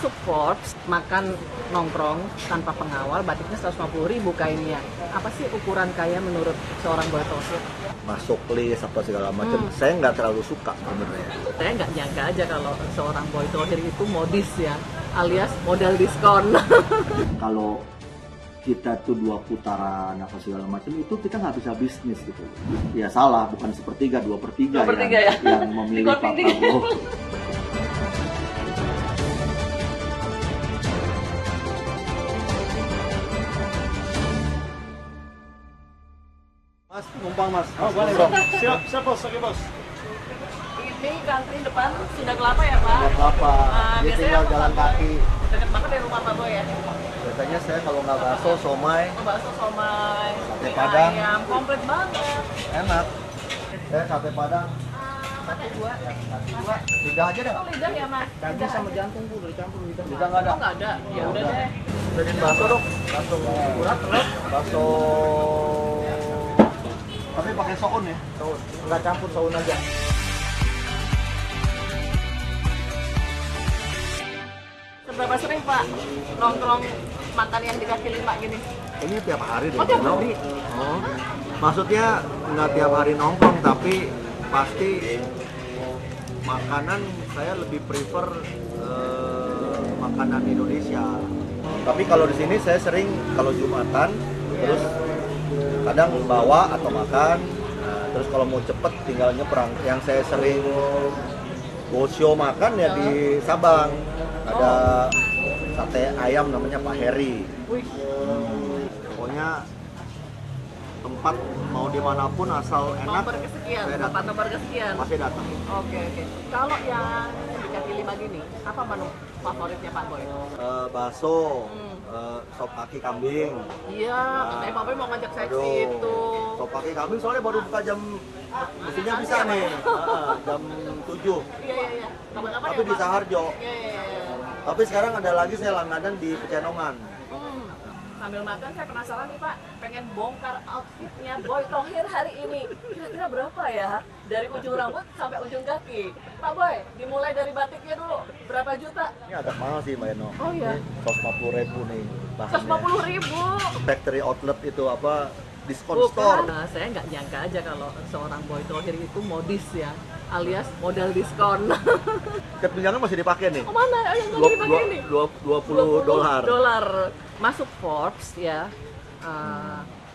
masuk Forbes, makan nongkrong tanpa pengawal, batiknya 150.000 kainnya. Apa sih ukuran kaya menurut seorang Boy Thohir? Masuk list apa segala macam. Saya nggak terlalu suka sebenarnya. Saya nggak nyangka aja kalau seorang Boy Thohir itu modis ya, alias modal diskon. Kalau kita tuh 2 putaran apa segala macam itu kita nggak bisa bisnis gitu. Ya salah, bukan sepertiga, 2/3 yang memilih Pak Prabowo. Mas, numpang mas. Oh boleh. Siap bos, oke bos. Ini country depan Sunda Kelapa ya Pak? Nggak apa-apa, dia biasanya tinggal apa, jalan Pak? kaki. Dekat banget dari rumah Pak Boy ya? Biasanya saya kalau nggak bakso, somai, Bakso, somai, Sate mie Padang. ayam, komplit banget. enak. Saya sate Padang, Satu dua. 3 aja dah. Oh lidah ya Mas? Daging sama jantung bu, udah dicampur lidah. Lidah nggak ada. Oh nggak ada? Ya udah Udah. deh. Jadiin bakso dong. Bakso urat terus. Bakso. Tapi pakai soun ya. Soun, nggak campur soun aja. Seberapa sering Pak nongkrong makan yang di kaki 5 gini? Ini tiap hari deh. Oh, tiap Bro. hari? Oh. Maksudnya nggak tiap hari nongkrong, tapi pasti makanan saya lebih prefer makanan Indonesia. Tapi kalau di sini saya sering kalau Jumatan, terus kadang bawa atau makan. Nah, terus kalau mau cepet tinggal nyebrang. Yang saya sering bosio makan ya di Sabang. Ada sate ayam namanya Pak Heri. Wih. Pokoknya tempat mau dimanapun asal enak, Nomor kesekian, saya tempat datang. nomor kesekian. Pasti datang. Oke. Kalau yang di kaki 5 gini, apa menu favoritnya Pak Boy? Bakso, sop kaki kambing. Iya, katanya Pak Boy mau ngajak saya ke Aduh, situ. sop kaki kambing soalnya baru buka jam, mestinya bisa nih, jam 7. Iya. Kapan-kapan Tapi ya di Pak? Saharjo. Iya. Tapi sekarang ada lagi saya langganan di Pecenongan. Sambil makan saya penasaran nih Pak, pengen bongkar outfitnya Boy Thohir hari ini. Kira-kira berapa ya? Dari ujung rambut sampai ujung kaki. Pak Boy, dimulai dari batiknya dulu. Berapa juta? Ini agak mahal sih Mbak Eno. Oh iya. 150.000 nih bahannya. 150.000. Factory outlet itu apa? Diskon Bukan. store. Nah, saya nggak nyangka aja kalau seorang Boy Thohir itu modis ya, alias modal diskon. Ikat pinggangan masih dipakai nih. Oh mana yang tadi dipakai ini? $20. Masuk Forbes ya,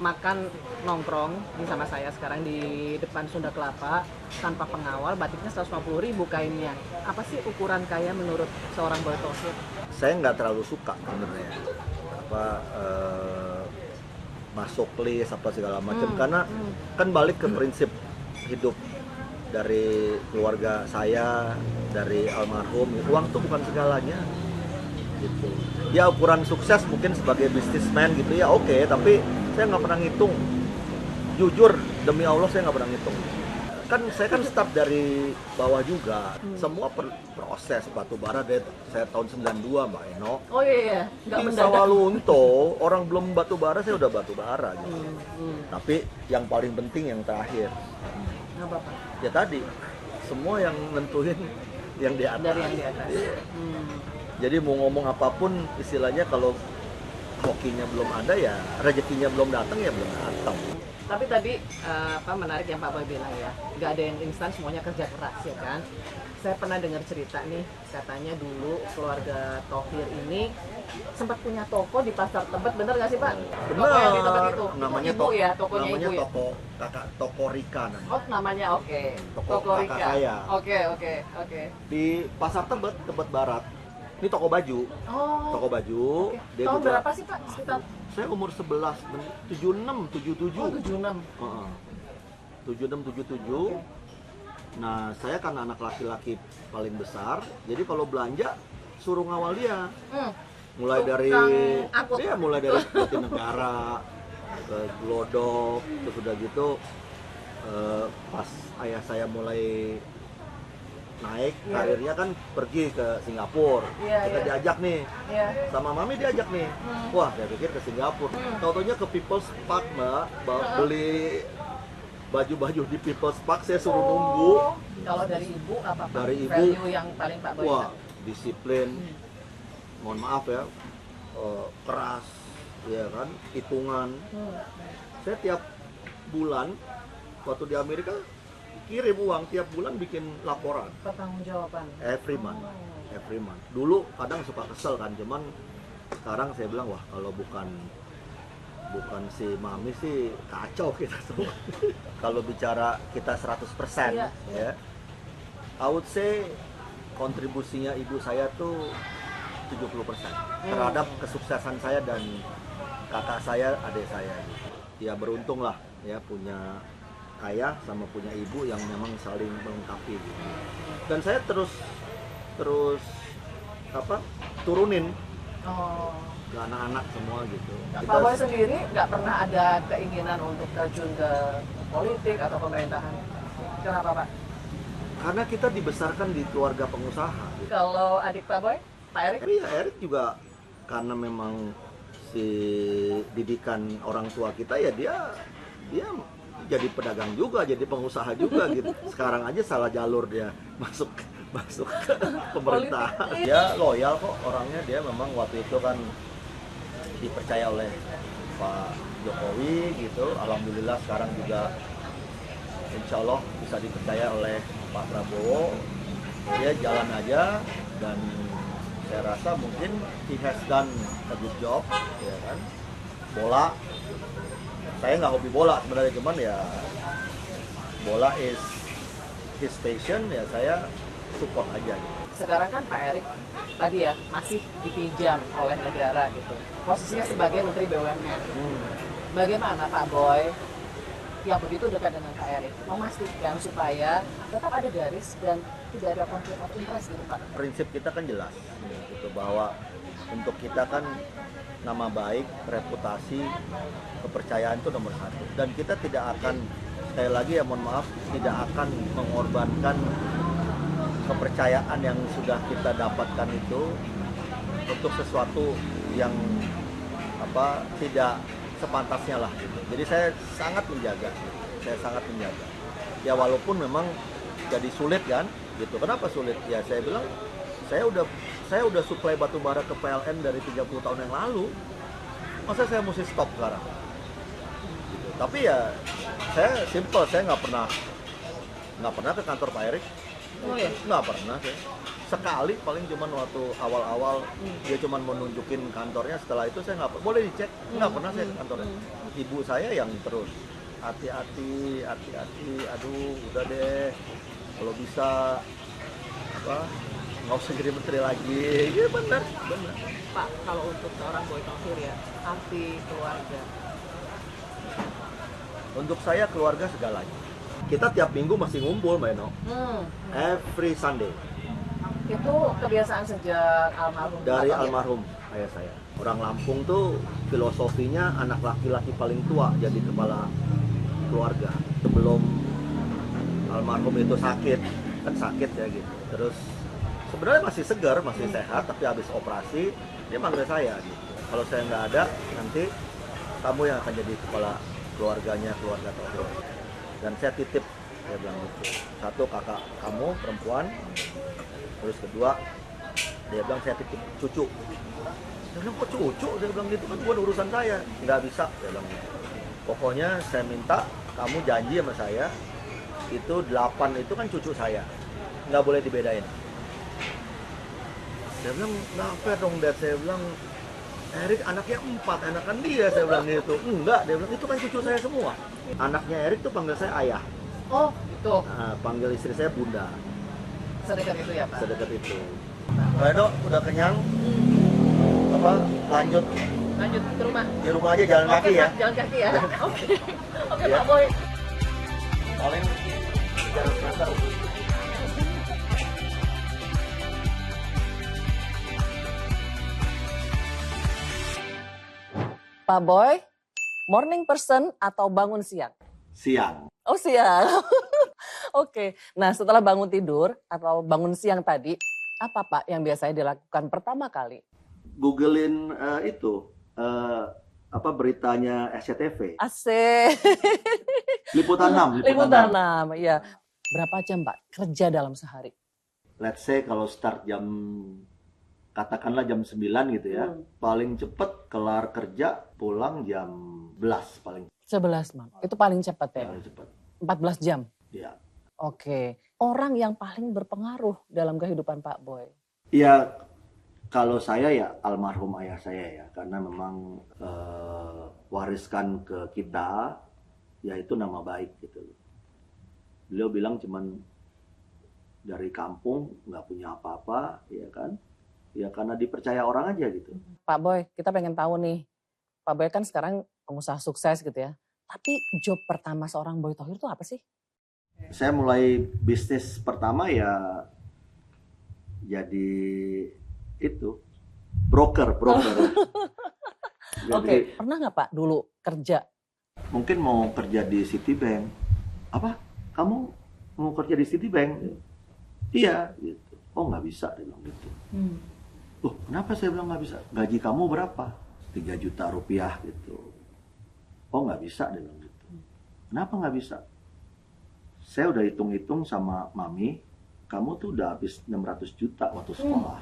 makan nongkrong ini sama saya sekarang di depan Sunda Kelapa tanpa pengawal, batiknya 150.000 kainnya. Apa sih ukuran kaya menurut seorang Boy Thohir? Saya nggak terlalu suka sebenarnya apa masuk list apa segala macam, karena kan balik ke prinsip hidup dari keluarga saya, dari almarhum. Uang tuh bukan segalanya gitu. Ya ukuran sukses mungkin sebagai businessman gitu ya oke, tapi saya nggak pernah ngitung. Jujur demi Allah saya nggak pernah ngitung. Kan saya kan start dari bawah juga. Semua proses batu bara dari saya tahun 92 Mbak Eno. Oh iya, nggak Di mendadak. Sawalunto orang belum batu bara, saya udah batu bara gitu. Tapi yang paling penting yang terakhir Nggak apa-apa. ya tadi semua yang nentuin yang di atas. Dari yang di atas. Iya. Jadi mau ngomong apapun istilahnya kalau hokinya belum ada ya rezekinya belum datang ya belum datang. Tapi tadi apa menarik yang Pak Boy bilang ya, nggak ada yang instan, semuanya kerja keras ya kan. Saya pernah dengar cerita nih, katanya dulu keluarga Thohir ini sempat punya toko di Pasar Tebet, bener nggak sih Pak? Toko yang di Tebet itu. Namanya Ibu ya, tokonya namanya ibu ya. toko Rika namanya. Oh namanya oke. Toko kakak Rika. saya. Oke. Di Pasar Tebet Barat. Ini toko baju. Oh. Toko baju. Oke. Dia Tahun juga, berapa sih Pak? Sekitar saya umur 11, 76, 77. oh, 76. Heeh. 76, 77. Nah, saya kan anak laki-laki paling besar, jadi kalau belanja suruh ngawal dia. Mulai dari angkut. dia mulai dari Jatinegara ke Glodok, terus udah gitu pas ayah saya mulai naik karirnya kan pergi ke Singapura. Kita diajak nih. Sama mami diajak nih. Wah, saya pikir ke Singapura. Tau-taunya ke People's Park, Mbak. Beli baju-baju di People's Park, saya suruh nunggu. Kalau dari ibu apa Pak? Dari ibu, Value yang paling Pak Boy wah, disiplin. mohon maaf ya, keras, ya kan, hitungan. Saya tiap bulan waktu di Amerika kirim uang, tiap bulan bikin laporan. Pertanggungjawaban. Every month, every month. Dulu kadang suka kesel kan, cuman sekarang saya bilang wah kalau bukan si Mami sih kacau kita semua. Kalau bicara kita 100%, Iya, iya. ya, I would say kontribusinya ibu saya tuh 70% terhadap kesuksesan saya dan kakak saya, adik saya. Ya beruntung lah ya punya ayah sama punya ibu yang memang saling melengkapi gitu. Dan saya terus turunin Oh. ke anak-anak semua gitu. Pak Boy sendiri nggak pernah ada keinginan untuk terjun ke politik atau pemerintahan. Kenapa Pak? Karena kita dibesarkan di keluarga pengusaha gitu. Kalau adik Pak Boy, Pak Erik? Tapi ya Erik juga karena memang si didikan orang tua kita ya dia jadi pedagang juga, jadi pengusaha juga gitu. Sekarang aja salah jalur dia masuk ke pemerintah. Dia loyal kok orangnya, dia memang waktu itu kan dipercaya oleh Pak Jokowi gitu. Alhamdulillah sekarang juga insya Allah bisa dipercaya oleh Pak Prabowo. Dia jalan aja dan saya rasa mungkin he has done a good job, ya kan. Bola, saya nggak hobi bola sebenarnya, cuman ya bola is his passion, ya saya support aja gitu. Sekarang kan Pak Erik tadi ya masih dipinjam oleh negara gitu. Posisinya sebagai Menteri BUMN. Bagaimana Pak Boy yang begitu dekat dengan Pak Erik memastikan supaya tetap ada garis dan tidak ada konflik of interest gitu Pak? Prinsip kita kan jelas gitu, bahwa untuk kita kan nama baik, reputasi, kepercayaan itu nomor satu, dan kita tidak akan, sekali lagi ya mohon maaf, tidak akan mengorbankan kepercayaan yang sudah kita dapatkan itu untuk sesuatu yang tidak sepantasnya lah gitu. Jadi saya sangat menjaga, ya walaupun memang jadi sulit kan gitu. Kenapa sulit? Ya saya bilang saya udah suplai batu bara ke PLN dari 30 tahun yang lalu, masa saya mesti stop sekarang gitu. Tapi ya saya simple, saya nggak pernah ke kantor Pak Erik. Oh ya? Nggak pernah saya. Sekali paling cuman waktu awal-awal dia cuman mau nunjukin kantornya, setelah itu saya nggak boleh dicek, nggak pernah saya ke kantornya. Ibu saya yang terus hati-hati, aduh udah deh kalau bisa nggak usah jadi menteri lagi. Ya benar. Pak, kalau untuk seorang Boy Tauhir ya, arti keluarga. Untuk saya keluarga segalanya. Kita tiap minggu masih ngumpul Mbak Eno. Every Sunday. Itu kebiasaan sejak almarhum. Dari Bapak ya? almarhum ayah saya. Orang Lampung tuh filosofinya anak laki-laki paling tua jadi kepala keluarga. Sebelum almarhum itu sakit ya gitu. Terus sebenarnya masih segar, masih sehat, tapi habis operasi dia manggil saya gitu. Kalau saya nggak ada, nanti kamu yang akan jadi kepala keluarga Tauhir. Dan saya titip, saya bilang gitu. Satu, kakak kamu perempuan. Terus kedua, dia bilang saya titip cucu. Dia bilang kok cucu? Dia bilang gitu, kan bukan urusan saya. Nggak bisa, dia bilang gitu. Pokoknya saya minta kamu janji sama saya, itu 8 itu kan cucu saya, nggak boleh dibedain. Dia bilang nggak fair dong Dad. Saya bilang Erik anaknya 4, enakan dia. Saya bilang gitu. Enggak, dia bilang itu kan cucu saya semua. Anaknya Erik tuh panggil saya ayah. Oh, itu. Nah, panggil istri saya bunda. Sedekat itu ya Pak? Sedekat itu. Pak Edo udah kenyang? Lanjut Lanjut ke rumah. di rumah aja, jalan Oke, kaki ya. Pak, jalan kaki ya. Oke. Oke Ya. Pak Boy. Paling jalan meter. Pak Boy, morning person atau bangun siang? Siang. Oh siang. Oke. Nah setelah bangun tidur atau bangun siang tadi, apa Pak yang biasanya dilakukan pertama kali? Googlein beritanya SCTV. Asik. Liputan 6. Liputan 6, iya. Berapa jam Pak kerja dalam sehari? Let's say kalau start jam katakanlah jam 9 gitu ya. Paling cepet kelar kerja pulang jam 11 paling 11, Mam. Itu paling cepat ya? paling cepet. 14 jam? Ya. Oke. Orang yang paling berpengaruh dalam kehidupan Pak Boy? Ya kalau saya ya almarhum ayah saya ya, karena memang wariskan ke kita yaitu nama baik gitu. Beliau bilang cuman dari kampung nggak punya apa-apa, ya kan? Ya karena dipercaya orang aja gitu. Pak Boy, kita pengen tahu nih. Pak Boy kan sekarang pengusaha sukses gitu ya. Tapi job pertama seorang Boy Thohir itu apa sih? Saya mulai bisnis pertama ya jadi itu broker. Jadi Oke, pernah nggak Pak dulu kerja? mungkin mau kerja di Citibank. Apa? Kamu mau kerja di Citibank? Iya, gitu. Oh nggak bisa, dia bilang gitu. Oh kenapa saya bilang nggak bisa? Gaji kamu berapa? 3 juta rupiah gitu. Oh nggak bisa, dia bilang gitu. Kenapa nggak bisa? Saya udah hitung-hitung sama mami, kamu tuh udah habis 600 juta waktu sekolah.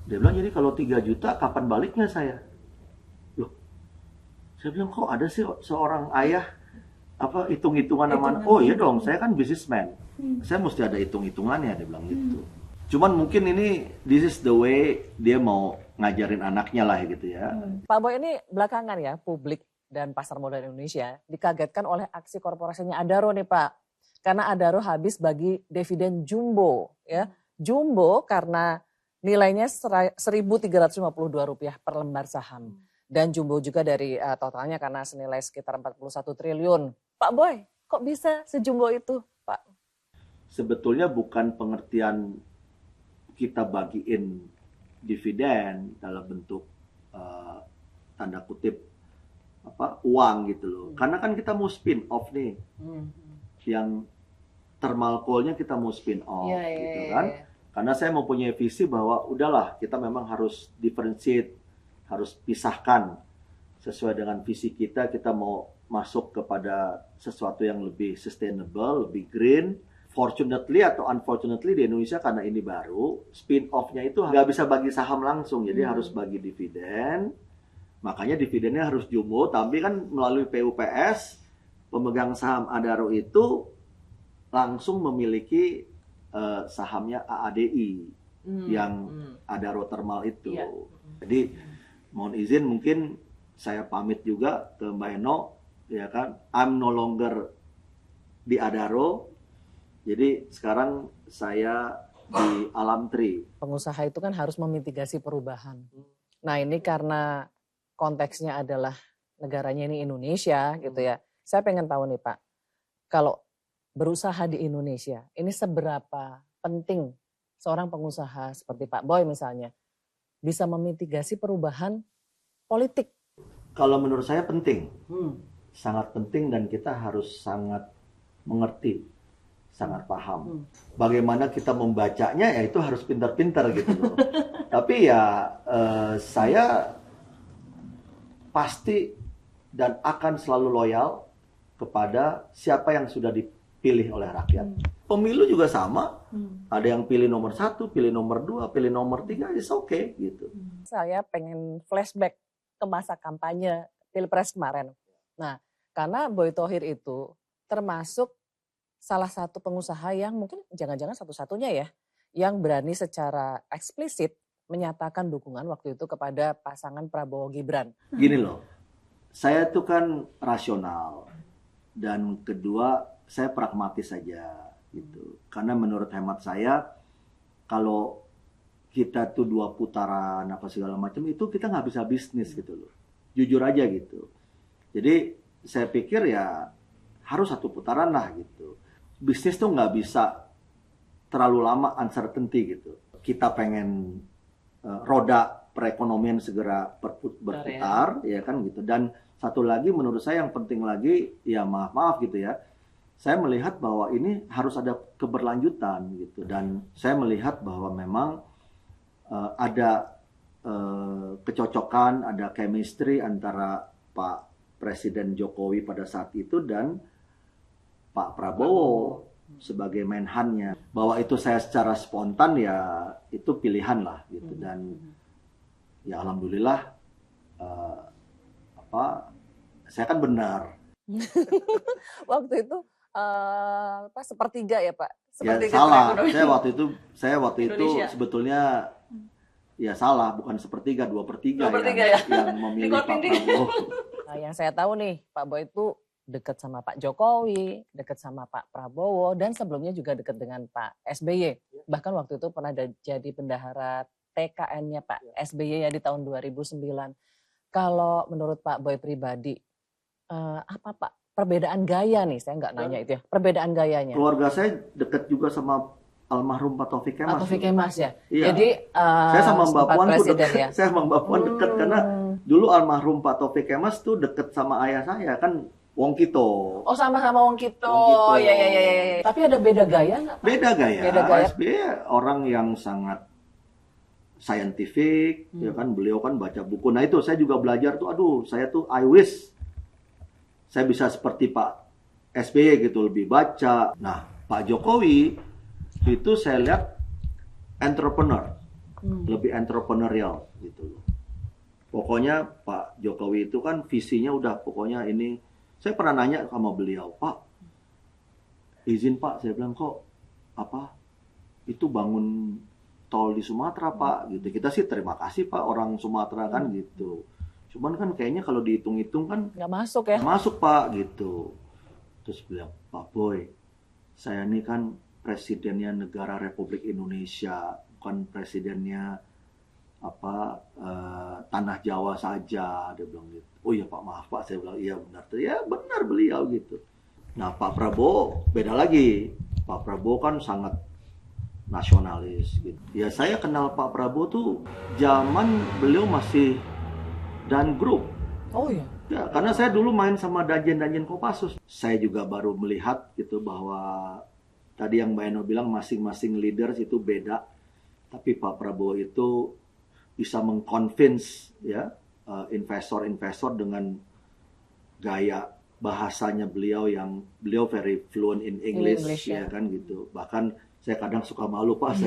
Dia bilang, jadi kalau 3 juta kapan baliknya saya? Loh, saya bilang kok ada sih seorang ayah apa hitung-hitungan sama anak? Oh iya dong, saya kan businessman. Saya mesti ada hitung-hitungannya, dia bilang gitu. Cuman mungkin ini this is the way dia mau ngajarin anaknya lah gitu ya. Pak Boy ini belakangan ya publik dan pasar modal Indonesia dikagetkan oleh aksi korporasinya Adaro nih Pak. Karena Adaro habis bagi dividen jumbo ya. Jumbo karena nilainya Rp1.352 per lembar saham. Dan jumbo juga dari totalnya karena senilai sekitar 41 triliun. Pak Boy, kok bisa sejumbo itu Pak? Sebetulnya bukan pengertian kita bagiin dividen dalam bentuk tanda kutip apa uang gitu loh. Karena kan kita mau spin off nih. Yang thermal coal-nya kita mau spin off gitu kan. Karena saya mempunyai visi bahwa udahlah kita memang harus differentiate, harus pisahkan sesuai dengan visi kita mau masuk kepada sesuatu yang lebih sustainable, lebih green. Fortunately atau unfortunately di Indonesia karena ini baru, spin off-nya itu nggak bisa bagi saham langsung, jadi harus bagi dividen. Makanya dividennya harus jumbo, tapi kan melalui PUPS, pemegang saham Adaro itu langsung memiliki sahamnya AADI yang Adaro Thermal itu. Jadi mohon izin mungkin saya pamit juga ke Mbak Eno, ya kan, I'm no longer di Adaro, jadi sekarang saya di Alam Tri. Pengusaha itu kan harus memitigasi perubahan. Nah ini karena konteksnya adalah negaranya ini Indonesia gitu ya. Saya pengen tahu nih Pak, kalau berusaha di Indonesia, ini seberapa penting seorang pengusaha seperti Pak Boy misalnya bisa memitigasi perubahan politik? Kalau menurut saya penting, sangat penting dan kita harus sangat mengerti, sangat paham. Bagaimana kita membacanya ya itu harus pintar-pintar gitu loh. Tapi ya saya pasti dan akan selalu loyal kepada siapa yang sudah dipilih oleh rakyat. Pemilu juga sama, ada yang pilih nomor 1, pilih nomor 2, pilih nomor 3, it's okay gitu. Saya pengen flashback ke masa kampanye Pilpres kemarin. Nah, karena Boy Thohir itu termasuk salah satu pengusaha yang mungkin jangan-jangan satu-satunya ya, yang berani secara eksplisit menyatakan dukungan waktu itu kepada pasangan Prabowo Gibran. Gini loh, saya itu kan rasional dan kedua saya pragmatis saja gitu. Karena menurut hemat saya kalau kita tuh 2 putaran apa segala macam itu kita nggak bisa bisnis gitu loh. Jujur aja gitu. Jadi saya pikir ya harus 1 putaran lah gitu. Bisnis tuh nggak bisa terlalu lama uncertainty gitu. Kita pengen roda perekonomian segera berputar ya kan gitu. Dan satu lagi menurut saya yang penting lagi ya maaf gitu ya. Saya melihat bahwa ini harus ada keberlanjutan gitu dan saya melihat bahwa memang ada kecocokan, ada chemistry antara Pak Presiden Jokowi pada saat itu dan Pak Prabowo sebagai menhannya. Bahwa itu saya secara spontan ya itu pilihan lah gitu. Dan ya alhamdulillah saya kan benar. Waktu itu sepertiga ya Pak? Ya Sepertiga salah. perekonomian. Saya waktu itu Indonesia. sebetulnya ya salah, bukan sepertiga, 2/3 ya? yang memilih Pak Prabowo. Nah, yang saya tahu nih, Pak Boy itu dekat sama Pak Jokowi, dekat sama Pak Prabowo, dan sebelumnya juga dekat dengan Pak SBY. Bahkan waktu itu pernah jadi bendahara TKN-nya Pak SBY ya di tahun 2009. Kalau menurut Pak Boy pribadi, apa Pak perbedaan gaya nih? Saya nggak nanya itu ya, perbedaan gayanya. Keluarga saya dekat juga sama almarhum Pak Taufik Kemas. Pak Taufik Kemas ya. Iya. Jadi saya sama Mbak Puan tuh dekat. ya. Saya sama Mbak Puan dekat karena dulu almarhum Pak Taufik Kemas tuh dekat sama ayah saya kan Wong Kito. Oh sama-sama Wong Kito. Wong Kito. Ya. Tapi ada beda gaya nggak Pak? Beda gaya. Beda gaya. SBY orang yang sangat scientific, ya kan beliau kan baca buku. Nah itu saya juga belajar tuh, saya tuh I wish saya bisa seperti Pak SBY gitu, lebih baca. Nah Pak Jokowi itu saya lihat entrepreneur, lebih entrepreneurial gitu loh. Pokoknya Pak Jokowi itu kan visinya udah pokoknya ini. Saya pernah nanya sama beliau, Pak, izin Pak, saya bilang kok itu bangun tol di Sumatera Pak gitu. Kita sih terima kasih Pak orang Sumatera kan gitu. Cuman kan kayaknya kalau dihitung-hitung kan nggak masuk ya? Nggak masuk Pak gitu. Terus bilang, Pak Boy, saya ini kan presidennya negara Republik Indonesia, bukan presidennya tanah Jawa saja. Dia bilang gitu. Oh iya Pak, maaf Pak. Saya bilang iya benar. Ya benar beliau gitu. Nah Pak Prabowo beda lagi. Pak Prabowo kan sangat nasionalis gitu. Ya saya kenal Pak Prabowo tuh zaman beliau masih Dan Group. Oh iya. Ya, karena saya dulu main sama Danjen Kopassus. Saya juga baru melihat gitu bahwa tadi yang Mbak Eno bilang masing-masing leaders itu beda. Tapi Pak Prabowo itu bisa mengconvince ya investor-investor dengan gaya bahasanya beliau yang beliau very fluent in English ya kan gitu. Bahkan saya kadang suka malu Pak,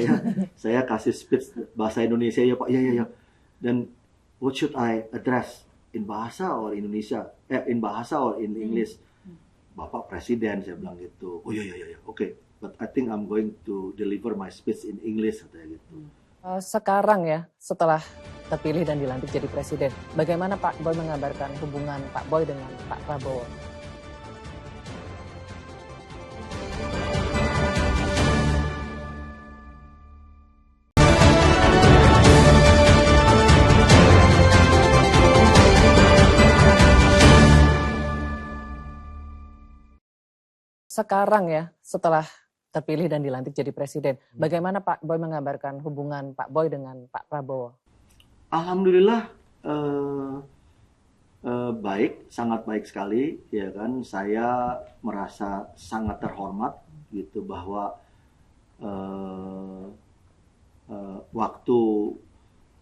saya kasih speech bahasa Indonesia ya Pak. Ya. Dan what should I address in bahasa or Indonesia? In bahasa or in English? Bapak Presiden saya bilang gitu. Oh iya. Oke. But I think I'm going to deliver my speech in English katanya gitu. Sekarang ya, setelah terpilih dan dilantik jadi presiden, bagaimana Pak Boy mengabarkan hubungan Pak Boy dengan Pak Prabowo? Sekarang ya, setelah terpilih dan dilantik jadi presiden, bagaimana Pak Boy mengabarkan hubungan Pak Boy dengan Pak Prabowo? Alhamdulillah baik, sangat baik sekali ya kan. Saya merasa sangat terhormat gitu bahwa waktu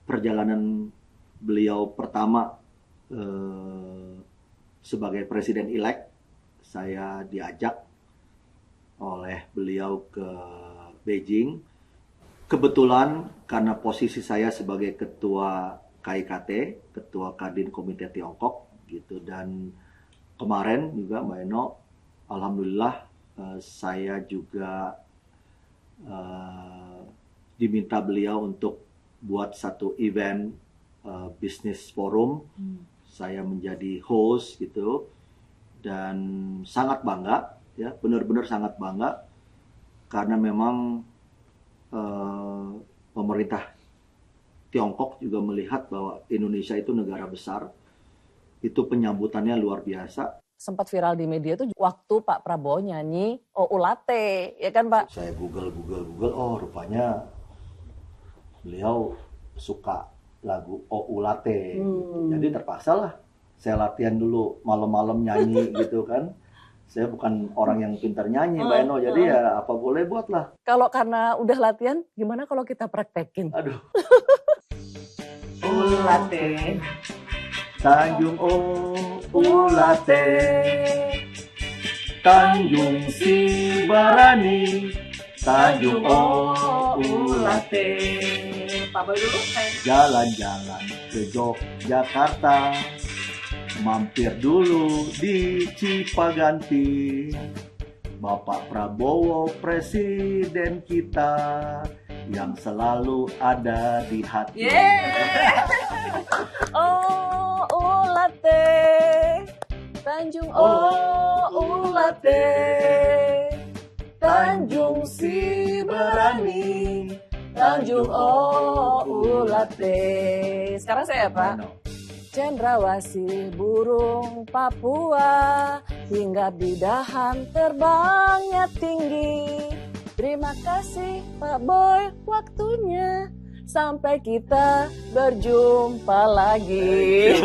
perjalanan beliau pertama sebagai presiden elect, saya diajak oleh beliau ke Beijing. Kebetulan karena posisi saya sebagai ketua KIKT, ketua Kadin Komite Tiongkok gitu, dan kemarin juga Mbak Eno, alhamdulillah saya juga diminta beliau untuk buat satu event business forum. Saya menjadi host gitu dan sangat bangga. Ya, benar-benar sangat bangga karena memang pemerintah Tiongkok juga melihat bahwa Indonesia itu negara besar, itu penyambutannya luar biasa. Sempat viral di media tuh waktu Pak Prabowo nyanyi Oh Ulate, ya kan Pak? Saya Google, oh rupanya beliau suka lagu Oh Ulate. Gitu. Jadi terpaksa lah saya latihan dulu malam-malam nyanyi gitu kan. Saya bukan orang yang pintar nyanyi, Mbak Eno, jadi ya apa boleh buat lah. Kalau karena udah latihan, gimana kalau kita praktekin? Aduh. Ulate, Tanjung Ulate, Tanjung Sibarani, Tanjung Oulate. Pak Boy dulu. Jalan-jalan ke Yogyakarta, mampir dulu di Cipaganti. Bapak Prabowo presiden kita yang selalu ada di hati. Oulate, Tanjung Oulate, Tanjung Sibarani, Tanjung Oulate. Sekarang saya Pak. Cendrawasih burung Papua, hingga di dahan terbangnya tinggi. Terima kasih Pak Boy waktunya, sampai kita berjumpa lagi.